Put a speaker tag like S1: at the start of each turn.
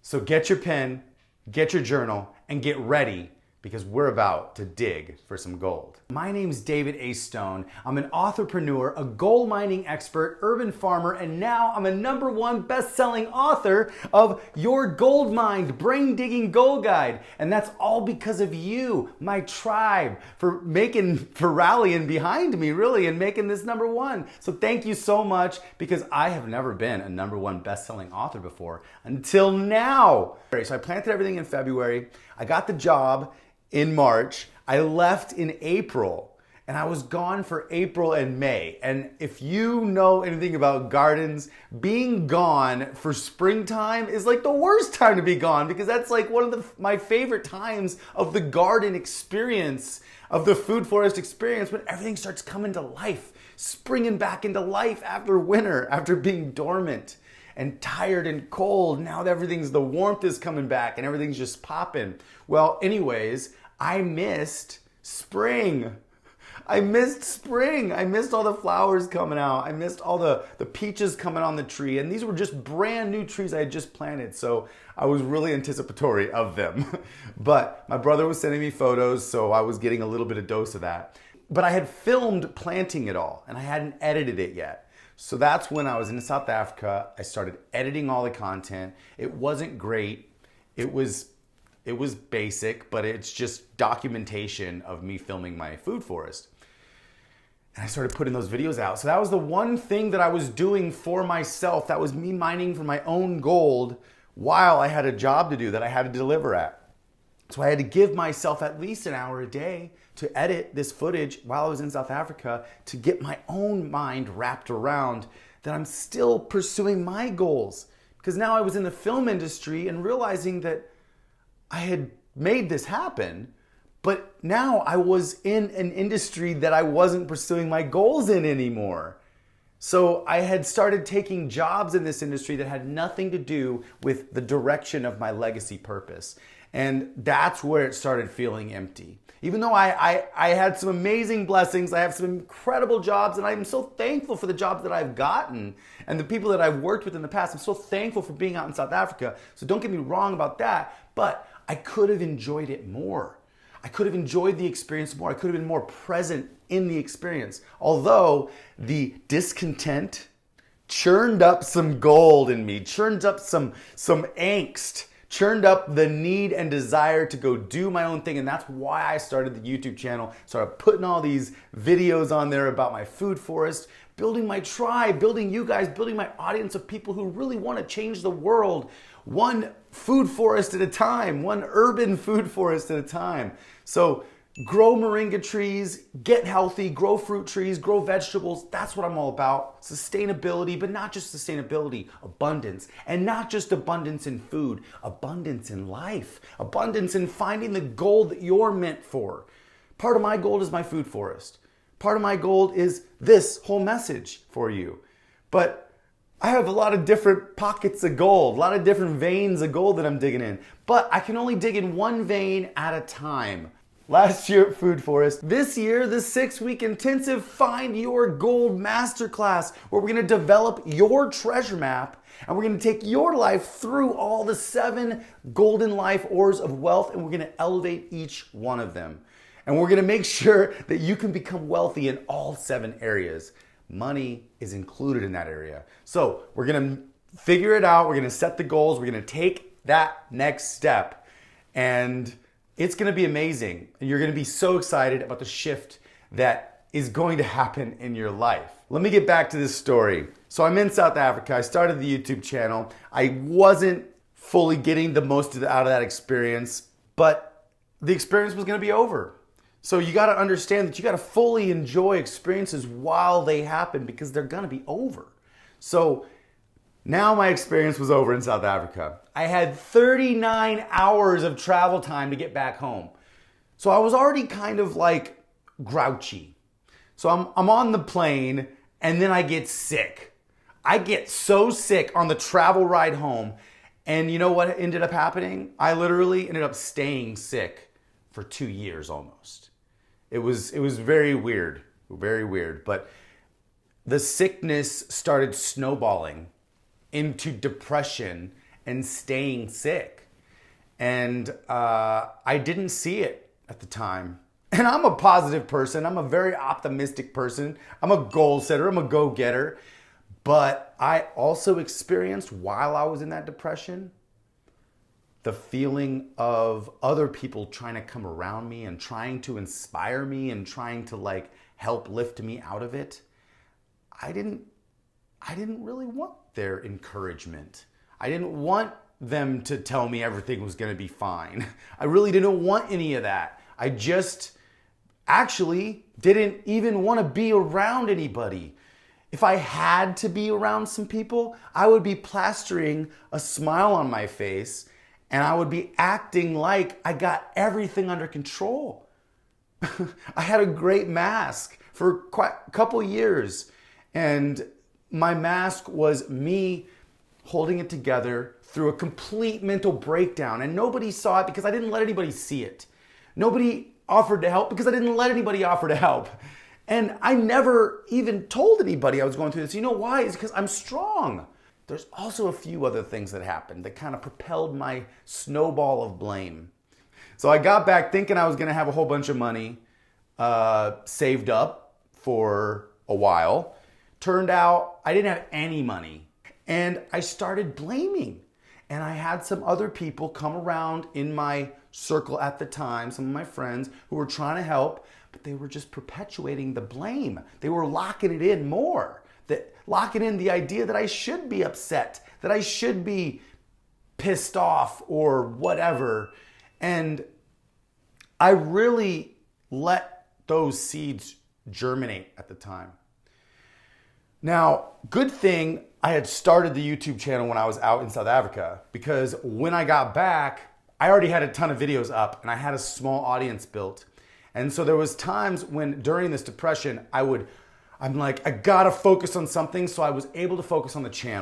S1: So get your pen, get your journal, and get ready because we're about to dig for some gold. My name's David A. Stone. I'm an entrepreneur, a gold mining expert, urban farmer, and now I'm a #1 best-selling author of Your Gold Mined Brain Digging Gold Guide. And that's all because of you, my tribe, for rallying behind me, really, and making this #1. So thank you so much, because I have never been a #1 best-selling author before until now. So I planted everything in February. I got the job in March. I left in April, and I was gone for April and May. And if you know anything about gardens, being gone for springtime is like the worst time to be gone, because that's like one of my favorite times of the garden experience, of the food forest experience, when everything starts coming to life, springing back into life after winter, after being dormant and tired and cold. Now that the warmth is coming back and everything's just popping. Well, anyways, I missed spring. I missed spring. I missed all the flowers coming out. I missed all the peaches coming on the tree. And these were just brand new trees I had just planted. So I was really anticipatory of them. But my brother was sending me photos, so I was getting a little bit of dose of that. But I had filmed planting it all, and I hadn't edited it yet. So that's when I was in South Africa. I started editing all the content. It wasn't great. It was basic, but it's just documentation of me filming my food forest. And I started putting those videos out. So that was the one thing that I was doing for myself. That was me mining for my own gold while I had a job to do that I had to deliver at. So I had to give myself at least an hour a day to edit this footage while I was in South Africa, to get my own mind wrapped around that I'm still pursuing my goals. Because now I was in the film industry and realizing that I had made this happen, but now I was in an industry that I wasn't pursuing my goals in anymore. So I had started taking jobs in this industry that had nothing to do with the direction of my legacy purpose. And that's where it started feeling empty. Even though I had some amazing blessings, I have some incredible jobs, and I'm so thankful for the jobs that I've gotten and the people that I've worked with in the past. I'm so thankful for being out in South Africa. So don't get me wrong about that, but I could have enjoyed it more. I could have enjoyed the experience more. I could have been more present in the experience. Although the discontent churned up some gold in me, churned up some angst, churned up the need and desire to go do my own thing. And that's why I started the YouTube channel. Started putting all these videos on there about my food forest, building my tribe, building you guys, building my audience of people who really want to change the world, one food forest at a time, one urban food forest at a time. So grow moringa trees, get healthy, grow fruit trees, grow vegetables. That's what I'm all about. Sustainability, but not just sustainability, abundance. And not just abundance in food, abundance in life, abundance in finding the gold that you're meant for. Part of my gold is my food forest. Part of my gold is this whole message for you. But I have a lot of different pockets of gold, a lot of different veins of gold that I'm digging in. But I can only dig in one vein at a time. Last year at Food Forest, this year, the 6-week intensive Find Your Gold Masterclass, where we're gonna develop your treasure map, and we're gonna take your life through all the 7 golden life ores of wealth, and we're gonna elevate each one of them. And we're gonna make sure that you can become wealthy in all 7 areas. Money is included in that area. So we're gonna figure it out, we're gonna set the goals, we're gonna take that next step, and it's gonna be amazing. And you're gonna be so excited about the shift that is going to happen in your life. Let me get back to this story. So I'm in South Africa, I started the YouTube channel. I wasn't fully getting the most out of that experience, but the experience was gonna be over. So you gotta understand that you gotta fully enjoy experiences while they happen, because they're gonna be over. So now my experience was over in South Africa. I had 39 hours of travel time to get back home. So I was already kind of like grouchy. So I'm on the plane, and then I get sick. I get so sick on the travel ride home. And you know what ended up happening? I literally ended up staying sick for 2 years almost. It was very weird, but the sickness started snowballing into depression and staying sick. And I didn't see it at the time. And I'm a positive person. I'm a very optimistic person. I'm a goal setter. I'm a go-getter. But I also experienced, while I was in that depression, the feeling of other people trying to come around me and trying to inspire me and trying to like help lift me out of it. I didn't really want their encouragement. I didn't want them to tell me everything was going to be fine. I really didn't want any of that. I just actually didn't even want to be around anybody. If I had to be around some people, I would be plastering a smile on my face and I would be acting like I got everything under control. I had a great mask for quite a couple years, and my mask was me holding it together through a complete mental breakdown, and nobody saw it because I didn't let anybody see it. Nobody offered to help because I didn't let anybody offer to help. And I never even told anybody I was going through this. You know why? It's because I'm strong. There's also a few other things that happened that kind of propelled my snowball of blame. So I got back thinking I was going to have a whole bunch of money saved up for a while. Turned out I didn't have any money. And I started blaming. And I had some other people come around in my circle at the time, some of my friends who were trying to help, but they were just perpetuating the blame. They were locking it in more. Locking in the idea that I should be upset, that I should be pissed off or whatever. And I really let those seeds germinate at the time. Now, good thing I had started the YouTube channel when I was out in South Africa, because when I got back, I already had a ton of videos up and I had a small audience built. And so there was times when during this depression, I'm like, I gotta focus on something. So I was able to focus on the channel.